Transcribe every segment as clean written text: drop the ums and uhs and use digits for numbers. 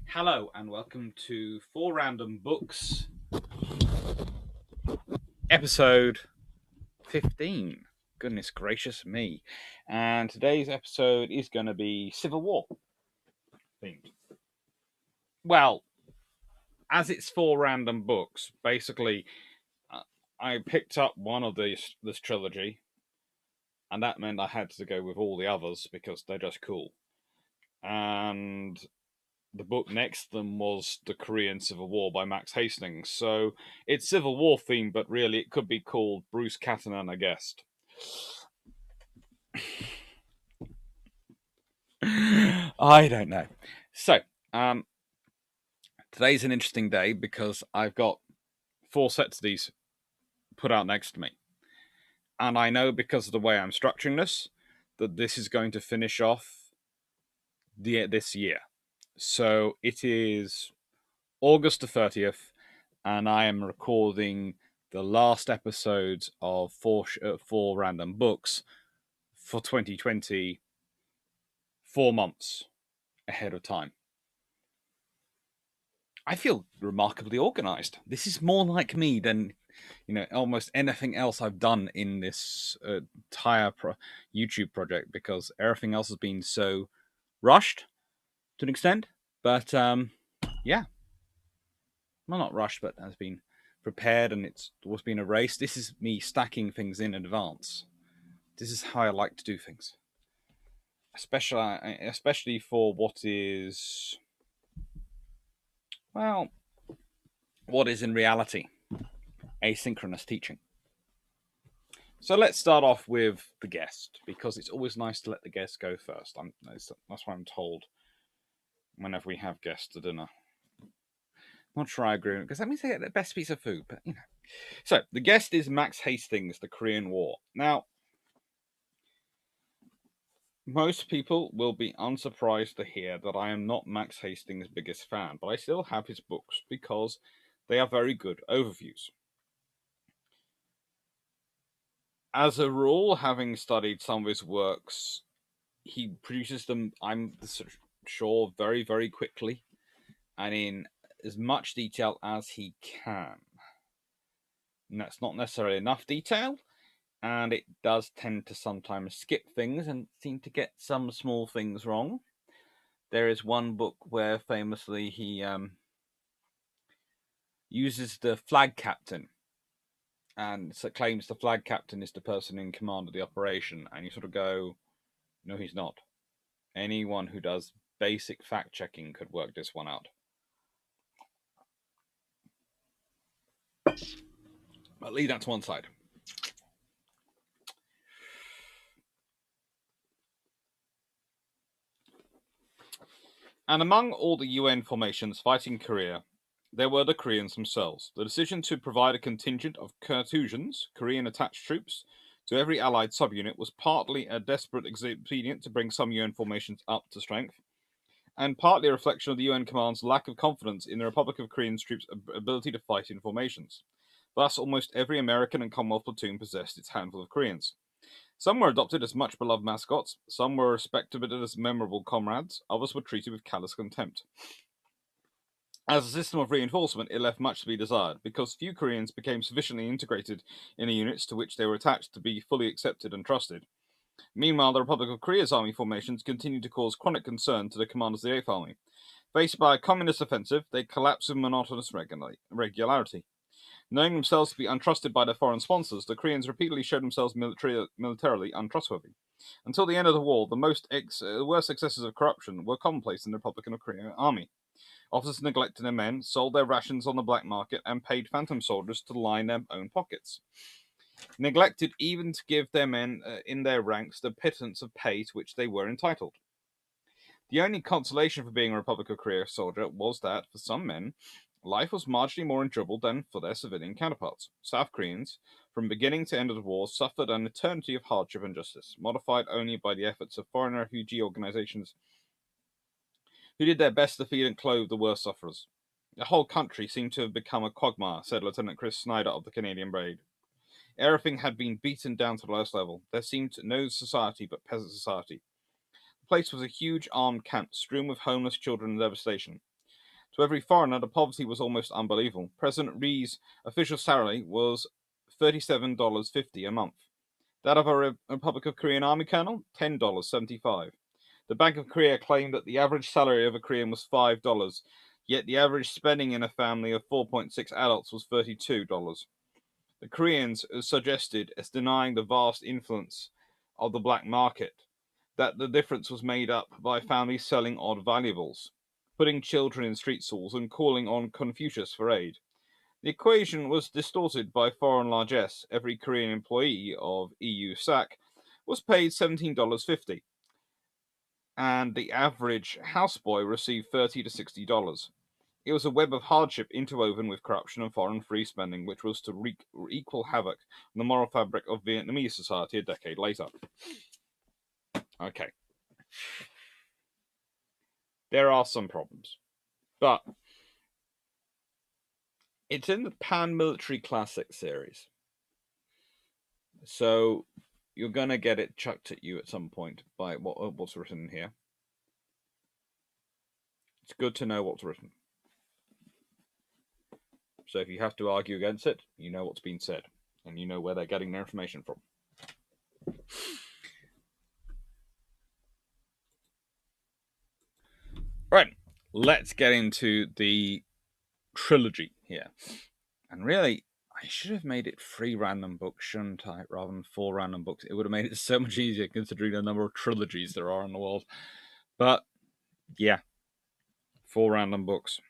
Hello and welcome to Four Random Books, episode 15. Goodness gracious me. And today's episode is going to be Civil War themed. Well, as it's four random books, basically, uh, I picked up one of this trilogy, and that meant I had to go with all the others because they're just cool. And the book next to them was The Korean Civil War by Max Hastings. So it's Civil War themed, but really it could be called Bruce Catton and a Guest. I don't know. So, today's an interesting day because I've got four sets of these put out next to me. And I know because of the way I'm structuring this that this is going to finish off this year. So it is August the 30th, and I am recording the last episodes of four random books for 2020, 4 months ahead of time. I feel remarkably organized. This is more like me than almost anything else I've done in this entire YouTube project, because everything else has been so rushed to an extent. But yeah, well, not rushed, but has been prepared, and it's always been a race. This is me stacking things in advance. This is how I like to do things, especially for what is, well, what is in reality asynchronous teaching. So let's start off with the guest, because it's always nice to let the guest go first. That's what I'm told whenever we have guests to dinner. Not sure I agree, because that means they get the best piece of food, but you know. So the guest is Max Hastings, The Korean War. Now, most people will be unsurprised to hear that I am not Max Hastings' biggest fan, but I still have his books because they are very good overviews. As a rule, having studied some of his works, he produces them, I'm sure, very, very quickly and in as much detail as he can. And that's not necessarily enough detail, and it does tend to sometimes skip things and seem to get some small things wrong. There is one book where famously he uses the flag captain, and so claims the flag captain is the person in command of the operation, and you sort of go, no, he's not. Anyone who does basic fact checking could work this one out. But leave that to one side. And among all the UN formations fighting Korea, there were the Koreans themselves. The decision to provide a contingent of Carthusians, Korean attached troops, to every Allied subunit was partly a desperate expedient to bring some UN formations up to strength, and partly a reflection of the UN command's lack of confidence in the Republic of Koreans' troops' ability to fight in formations. Thus, almost every American and Commonwealth platoon possessed its handful of Koreans. Some were adopted as much beloved mascots, some were respected as memorable comrades, others were treated with callous contempt. As a system of reinforcement, it left much to be desired, because few Koreans became sufficiently integrated in the units to which they were attached to be fully accepted and trusted. Meanwhile, the Republic of Korea's army formations continued to cause chronic concern to the commanders of the Eighth Army. Faced by a communist offensive, they collapsed with monotonous regularity. Knowing themselves to be untrusted by their foreign sponsors, the Koreans repeatedly showed themselves militarily untrustworthy. Until the end of the war, the worst excesses of corruption were commonplace in the Republic of Korea army. Officers neglected their men, sold their rations on the black market, and paid phantom soldiers to line their own pockets. Neglected even to give their men in their ranks the pittance of pay to which they were entitled. The only consolation for being a Republic of Korea soldier was that, for some men, life was marginally more enjoyable than for their civilian counterparts. South Koreans, from beginning to end of the war, suffered an eternity of hardship and injustice, modified only by the efforts of foreign refugee organizations who did their best to feed and clothe the worst sufferers. The whole country seemed to have become a quagmire, said Lieutenant Chris Snyder of the Canadian Brigade. Everything had been beaten down to the lowest level. There seemed no society but peasant society. The place was a huge armed camp strewn with homeless children and devastation. To every foreigner, the poverty was almost unbelievable. President Rhee's official salary was $37.50 a month. That of a Republic of Korean Army colonel, $10.75. The Bank of Korea claimed that the average salary of a Korean was $5, yet the average spending in a family of 4.6 adults was $32. The Koreans suggested, as denying the vast influence of the black market, that the difference was made up by families selling odd valuables, putting children in street stalls, and calling on Confucius for aid. The equation was distorted by foreign largesse. Every Korean employee of EU SAC was paid $17.50, and the average houseboy received $30 to $60. It was a web of hardship interwoven with corruption and foreign free spending, which was to wreak equal havoc on the moral fabric of Vietnamese society a decade later. Okay. There are some problems, but it's in the Pan-Military Classic series. So you're going to get it chucked at you at some point by what's written here. It's good to know what's written. So if you have to argue against it, you know what's been said, and you know where they're getting their information from. Right, let's get into the trilogy here. And really, I should have made it 3 random books, shouldn't I, rather than 4 random books. It would have made it so much easier considering the number of trilogies there are in the world. But, yeah, 4 random books.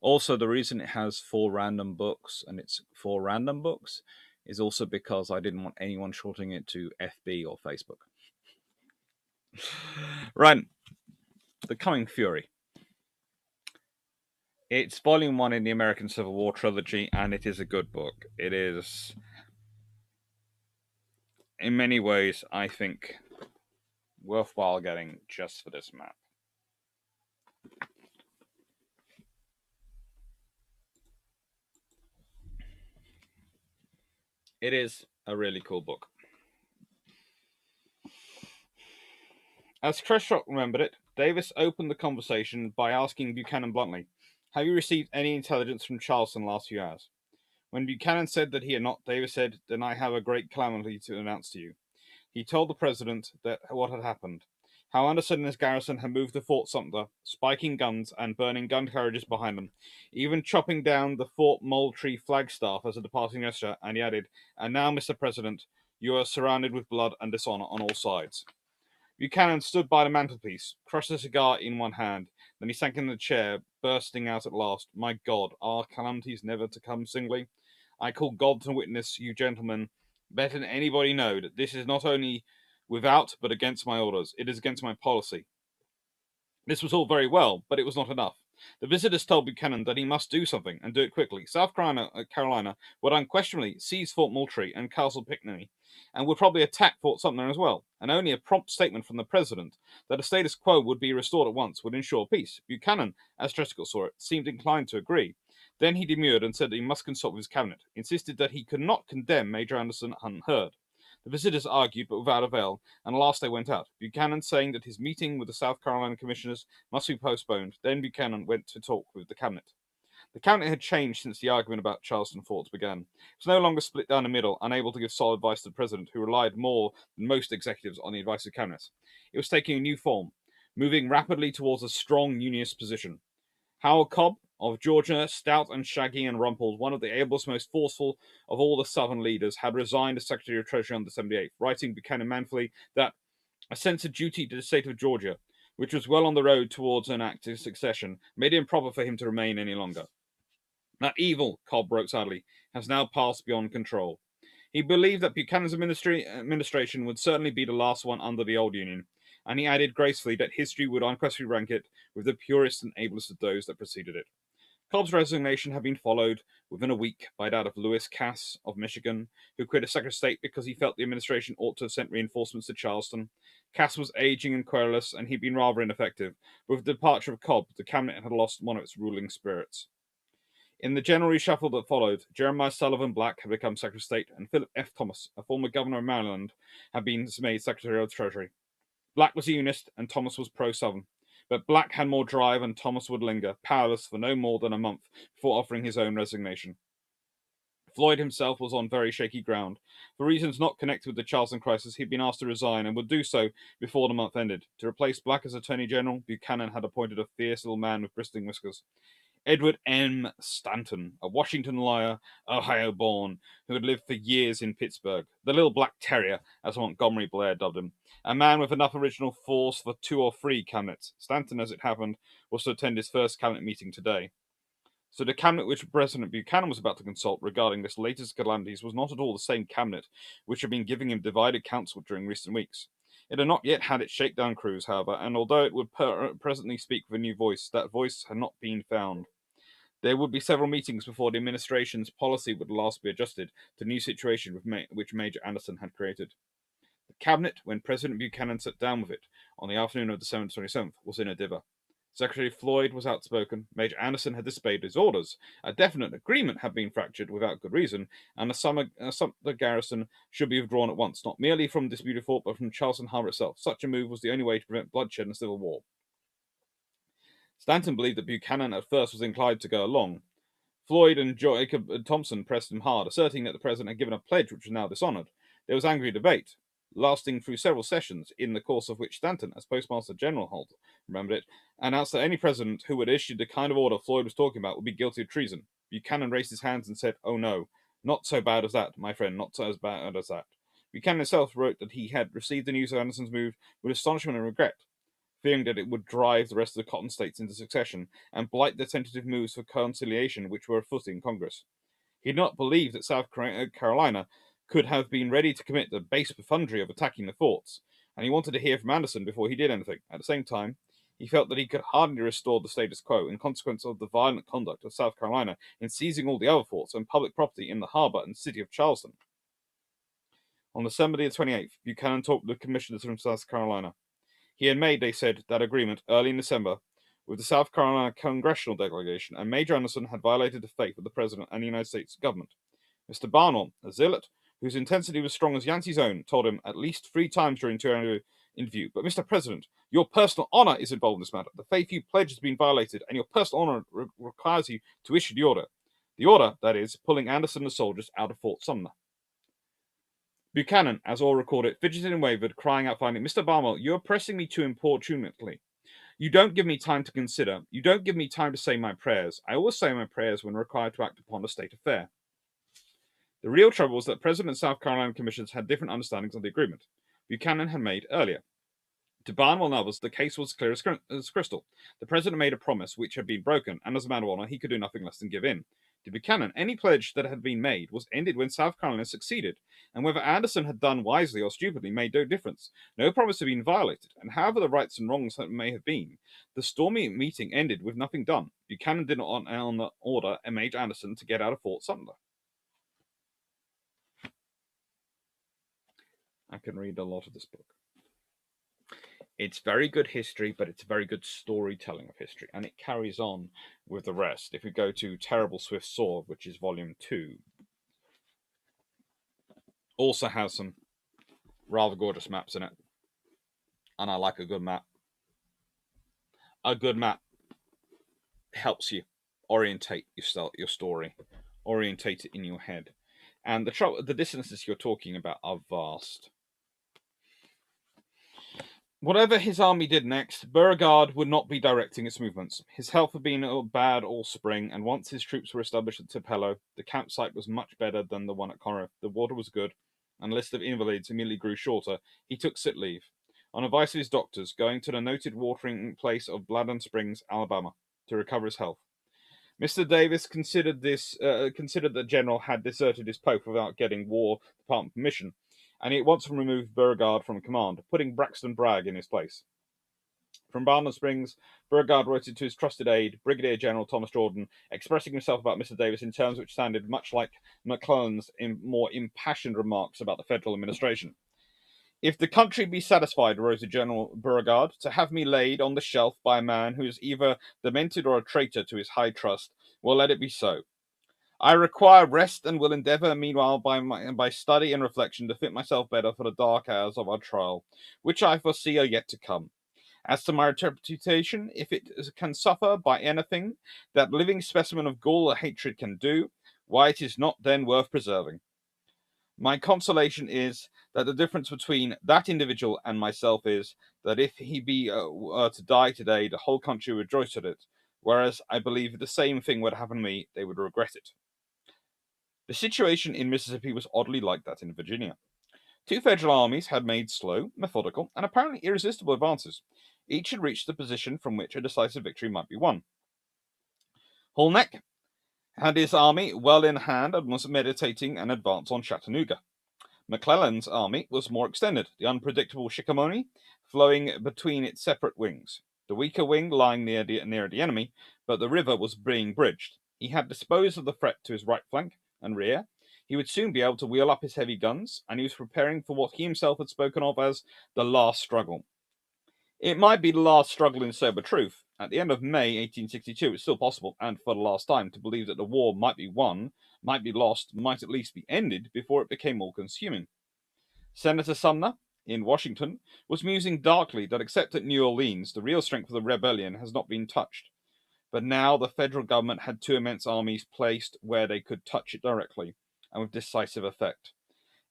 Also, the reason it has 4 random books, and it's 4 random books, is also because I didn't want anyone shorting it to FB or Facebook. Right, The Coming Fury. It's volume 1 in the American Civil War trilogy, and it is a good book. It is, in many ways, I think, worthwhile getting just for this map. It is a really cool book. As Treshrock remembered it, Davis opened the conversation by asking Buchanan bluntly, "Have you received any intelligence from Charleston the last few hours?" When Buchanan said that he had not, Davis said, "Then I have a great calamity to announce to you." He told the president that what had happened, how Anderson and his garrison had moved to Fort Sumter, spiking guns and burning gun carriages behind them, even chopping down the Fort Moultrie flagstaff as a departing gesture, and he added, "And now, Mr. President, you are surrounded with blood and dishonor on all sides." Buchanan stood by the mantelpiece, crushed a cigar in one hand. Then he sank in the chair, bursting out at last, "My God, are calamities never to come singly? I call God to witness, you gentlemen, better than anybody know, that this is not only without but against my orders. It is against my policy." This was all very well, but it was not enough. The visitors told Buchanan that he must do something, and do it quickly. South Carolina would unquestionably seize Fort Moultrie and Castle Pinckney, and would probably attack Fort Sumter as well, and only a prompt statement from the president that a status quo would be restored at once would ensure peace. Buchanan, as Trescott saw it, seemed inclined to agree. Then he demurred and said that he must consult with his cabinet, insisted that he could not condemn Major Anderson unheard. The visitors argued, but without avail, and at last they went out, Buchanan saying that his meeting with the South Carolina commissioners must be postponed. Then Buchanan went to talk with the cabinet. The cabinet had changed since the argument about Charleston forts began. It was no longer split down the middle, unable to give solid advice to the president, who relied more than most executives on the advice of cabinet. It was taking a new form, moving rapidly towards a strong unionist position. Howard Cobb of Georgia, stout and shaggy and rumpled, one of the ablest, most forceful of all the Southern leaders, had resigned as Secretary of Treasury on the 78th, writing Buchanan manfully that a sense of duty to the state of Georgia, which was well on the road towards an active succession, made it improper for him to remain any longer. That evil, Cobb wrote sadly, has now passed beyond control. He believed that Buchanan's administration would certainly be the last one under the old Union, and he added gracefully that history would unquestionably rank it with the purest and ablest of those that preceded it. Cobb's resignation had been followed within a week by that of Lewis Cass of Michigan, who quit as Secretary of State because he felt the administration ought to have sent reinforcements to Charleston. Cass was aging and querulous, and he'd been rather ineffective. With the departure of Cobb, the cabinet had lost one of its ruling spirits. In the general reshuffle that followed, Jeremiah Sullivan Black had become Secretary of State, and Philip F. Thomas, a former governor of Maryland, had been made Secretary of the Treasury. Black was a unionist, and Thomas was pro-Southern. But Black had more drive, and Thomas would linger, powerless for no more than a month before offering his own resignation. Floyd himself was on very shaky ground. For reasons not connected with the Charleston crisis, he'd been asked to resign and would do so before the month ended. To replace Black as Attorney General, Buchanan had appointed a fierce little man with bristling whiskers. Edward M. Stanton, a Washington lawyer, Ohio-born, who had lived for years in Pittsburgh, the little black terrier, as Montgomery Blair dubbed him, a man with enough original force for 2 or 3 cabinets. Stanton, as it happened, was to attend his first cabinet meeting today. So the cabinet which President Buchanan was about to consult regarding this latest calamities was not at all the same cabinet which had been giving him divided counsel during recent weeks. It had not yet had its shakedown cruise, however, and although it would presently speak with a new voice, that voice had not been found. There would be several meetings before the administration's policy would last be adjusted to the new situation which Major Anderson had created. The cabinet, when President Buchanan sat down with it on the afternoon of December 27th, was in a diver. Secretary Floyd was outspoken, Major Anderson had disobeyed his orders, a definite agreement had been fractured without good reason, and the Sumter garrison should be withdrawn at once, not merely from disputed fort, but from Charleston Harbor itself. Such a move was the only way to prevent bloodshed and civil war. Stanton believed that Buchanan at first was inclined to go along. Floyd and Jacob Thompson pressed him hard, asserting that the president had given a pledge which was now dishonored. There was angry debate, lasting through several sessions, in the course of which Stanton, as Postmaster General remembered it, announced that any president who had issued the kind of order Floyd was talking about would be guilty of treason. Buchanan raised his hands and said, "Oh no, not so bad as that, my friend, not so as bad as that." Buchanan himself wrote that he had received the news of Anderson's move with astonishment and regret, fearing that it would drive the rest of the Cotton States into secession and blight the tentative moves for conciliation which were afoot in Congress. He did not believe that South Carolina could have been ready to commit the base buffoonery of attacking the forts, and he wanted to hear from Anderson before he did anything. At the same time, he felt that he could hardly restore the status quo in consequence of the violent conduct of South Carolina in seizing all the other forts and public property in the harbor and city of Charleston. On December the 28th, Buchanan talked with the commissioners from South Carolina. He had made, they said, that agreement early in December with the South Carolina congressional delegation, and Major Anderson had violated the faith of the president and the United States government. Mr. Barnwell, a zealot whose intensity was strong as Yancey's own, told him at least 3 times during the interview, "But Mr. President, your personal honor is involved in this matter. The faith you pledged has been violated, and your personal honor requires you to issue the order. The order, that is, pulling Anderson and the soldiers out of Fort Sumner." Buchanan, as all recorded, fidgeted and wavered, crying out finally, "Mr. Barnwell, you are pressing me too importunately. You don't give me time to consider. You don't give me time to say my prayers. I always say my prayers when required to act upon a state affair." The real trouble was that President and South Carolina commissioners had different understandings of the agreement Buchanan had made earlier. To Barnwell and others, the case was clear as crystal. The president made a promise which had been broken, and as a matter of honor, he could do nothing less than give in. To Buchanan, any pledge that had been made was ended when South Carolina succeeded, and whether Anderson had done wisely or stupidly made no difference. No promise had been violated, and however the rights and wrongs may have been, the stormy meeting ended with nothing done. Buchanan did not order Major Anderson to get out of Fort Sumter. I can read a lot of this book. It's very good history, but it's very good storytelling of history, and it carries on with the rest. If we go to Terrible Swift Sword, which is volume 2, also has some rather gorgeous maps in it, and I like a good map. A good map helps you orientate your story, orientate it in your head, and the distances you're talking about are vast. Whatever his army did next, Bergard would not be directing its movements. His health had been bad all spring, and once his troops were established at Tupelo, the campsite was much better than the one at Corinth. The water was good, and the list of invalids immediately grew shorter. He took sick leave, on advice of his doctors, going to the noted watering place of Bladden Springs, Alabama, to recover his health. Mr. Davis considered that the general had deserted his post without getting War Department permission, and he at once removed Bergard from command, putting Braxton Bragg in his place. From Bladden Springs, Bergard wrote to his trusted aide, Brigadier General Thomas Jordan, expressing himself about Mr. Davis in terms which sounded much like McClellan's more impassioned remarks about the federal administration. "If the country be satisfied," wrote General Bergard, "to have me laid on the shelf by a man who is either demented or a traitor to his high trust, well, let it be so. I require rest, and will endeavor meanwhile by study and reflection to fit myself better for the dark hours of our trial, which I foresee are yet to come. As to my reputation, if it can suffer by anything that living specimen of gall or hatred can do, why it is not then worth preserving. My consolation is that the difference between that individual and myself is that if he be to die today, the whole country would rejoice at it, whereas I believe if the same thing would happen to me, they would regret it. The situation in Mississippi was oddly like that in Virginia. Two federal armies had made slow, methodical, and apparently irresistible advances. Each had reached the position from which a decisive victory might be won. Hulneck had his army well in hand and was meditating an advance on Chattanooga. McClellan's army was more extended, the unpredictable Chickahominy flowing between its separate wings, the weaker wing lying nearer the enemy, but the river was being bridged. He had disposed of the threat to his right flank and rear. He would soon be able to wheel up his heavy guns, and he was preparing for what he himself had spoken of as the last struggle. It might be the last struggle in sober truth. At the end of May 1862, it's still possible, and for the last time, to believe that the war might be won, might be lost, might at least be ended before it became all-consuming. Senator Sumner, in Washington, was musing darkly that except at New Orleans, the real strength of the rebellion has not been touched. But now the federal government had two immense armies placed where they could touch it directly, and with decisive effect.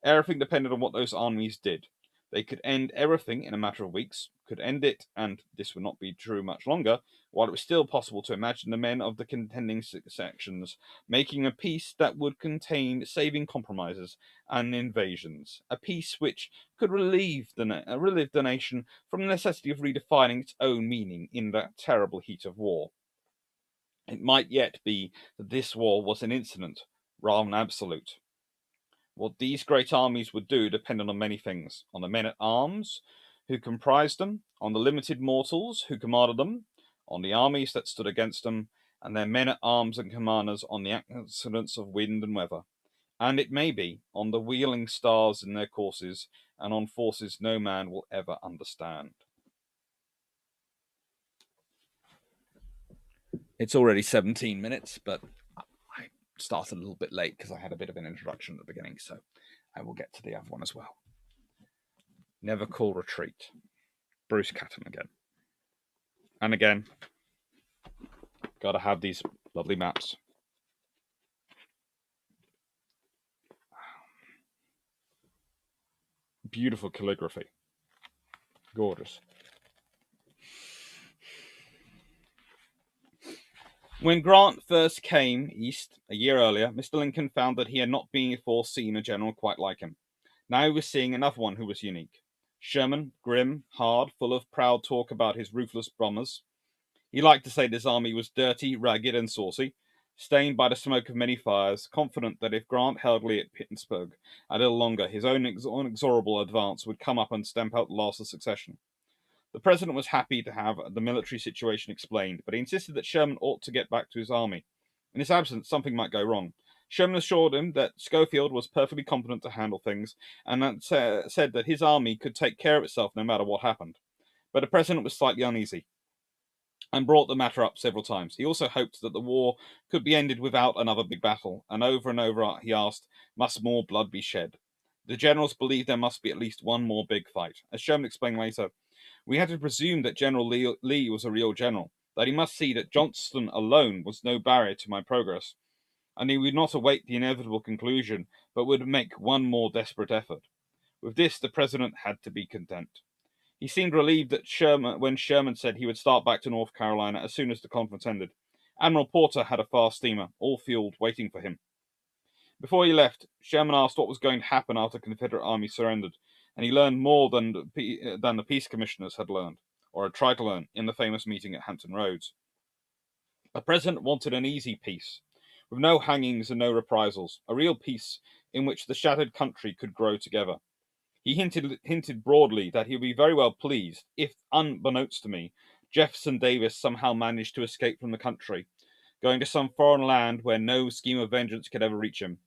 Everything depended on what those armies did. They could end everything in a matter of weeks, could end it, and this would not be true much longer, while it was still possible to imagine the men of the contending sections making a peace that would contain saving compromises and invasions, a peace which could relieve the nation from the necessity of redefining its own meaning in that terrible heat of war. It might yet be that this war was an incident rather than absolute. What these great armies would do depended on many things: on the men at arms who comprised them, on the limited mortals who commanded them, on the armies that stood against them, and their men at arms and commanders on the accidents of wind and weather, and it may be on the wheeling stars in their courses, and on forces no man will ever understand. It's already 17 minutes, but I started a little bit late because I had a bit of an introduction at the beginning, so I will get to the other one as well. Never Call Retreat. Bruce Catton again. And again, gotta have these lovely maps. Beautiful calligraphy. Gorgeous. When Grant first came east a year earlier, Mr. Lincoln found that he had not before seen a general quite like him. Now he was seeing another one who was unique. Sherman, grim, hard, full of proud talk about his ruthless bombers. He liked to say that his army was dirty, ragged, and saucy, stained by the smoke of many fires, confident that if Grant held Lee at Pittsburgh a little longer, his own inexorable advance would come up and stamp out the last of succession. The president was happy to have the military situation explained, but he insisted that Sherman ought to get back to his army. In his absence, something might go wrong. Sherman assured him that Schofield was perfectly competent to handle things, and that said that his army could take care of itself no matter what happened. But the president was slightly uneasy and brought the matter up several times. He also hoped that the war could be ended without another big battle, and over he asked, must more blood be shed? The generals believed there must be at least one more big fight. As Sherman explained later, we had to presume that General Lee was a real general, that he must see that Johnston alone was no barrier to my progress, and he would not await the inevitable conclusion, but would make one more desperate effort. With this, the president had to be content. He seemed relieved that when Sherman said he would start back to North Carolina as soon as the conference ended. Admiral Porter had a fast steamer, all fueled, waiting for him. Before he left, Sherman asked what was going to happen after the Confederate army surrendered, and he learned more than the peace commissioners had learned, or had tried to learn, in the famous meeting at Hampton Roads. The president wanted an easy peace, with no hangings and no reprisals, a real peace in which the shattered country could grow together. He hinted broadly that he would be very well pleased if, unbeknownst to me, Jefferson Davis somehow managed to escape from the country, going to some foreign land where no scheme of vengeance could ever reach him.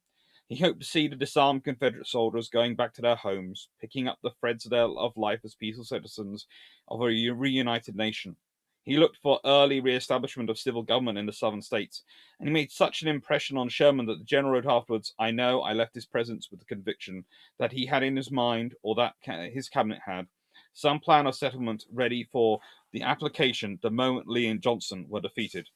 He hoped to see the disarmed Confederate soldiers going back to their homes, picking up the threads of life as peaceful citizens of a reunited nation. He looked for early re-establishment of civil government in the southern states, and he made such an impression on Sherman that the general wrote afterwards, I know I left his presence with the conviction that he had in his mind, or that his cabinet had, some plan of settlement ready for the application the moment Lee and Johnson were defeated.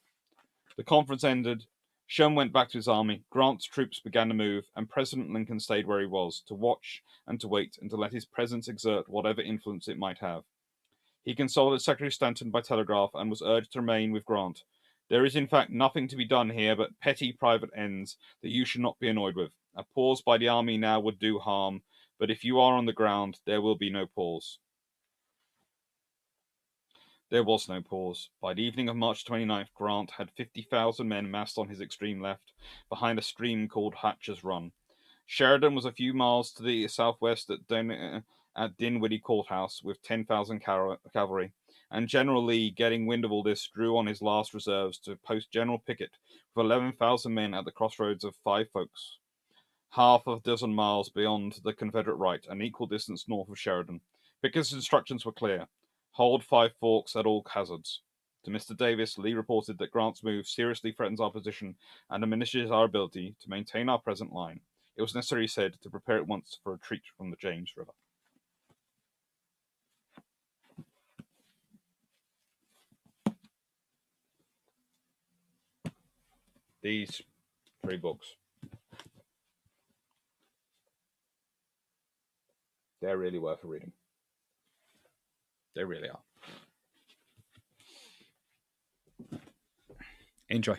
The conference ended. Sherman went back to his army, Grant's troops began to move, and President Lincoln stayed where he was, to watch and to wait, and to let his presence exert whatever influence it might have. He consulted Secretary Stanton by telegraph, and was urged to remain with Grant. There is in fact nothing to be done here but petty private ends that you should not be annoyed with. A pause by the army now would do harm, but if you are on the ground, there will be no pause. There was no pause. By the evening of March 29th, Grant had 50,000 men massed on his extreme left, behind a stream called Hatcher's Run. Sheridan was a few miles to the southwest at Dinwiddie Courthouse with 10,000 cavalry, and General Lee, getting wind of all this, drew on his last reserves to post General Pickett with 11,000 men at the crossroads of Five Forks, half a dozen miles beyond the Confederate right, an equal distance north of Sheridan. Pickett's instructions were clear: hold Five Forks at all hazards. To Mr. Davis, Lee reported that Grant's move seriously threatens our position and diminishes our ability to maintain our present line. It was necessary, he said, to prepare at once for a retreat from the James River. These 3 books, they're really worth a reading. They really are. Enjoy.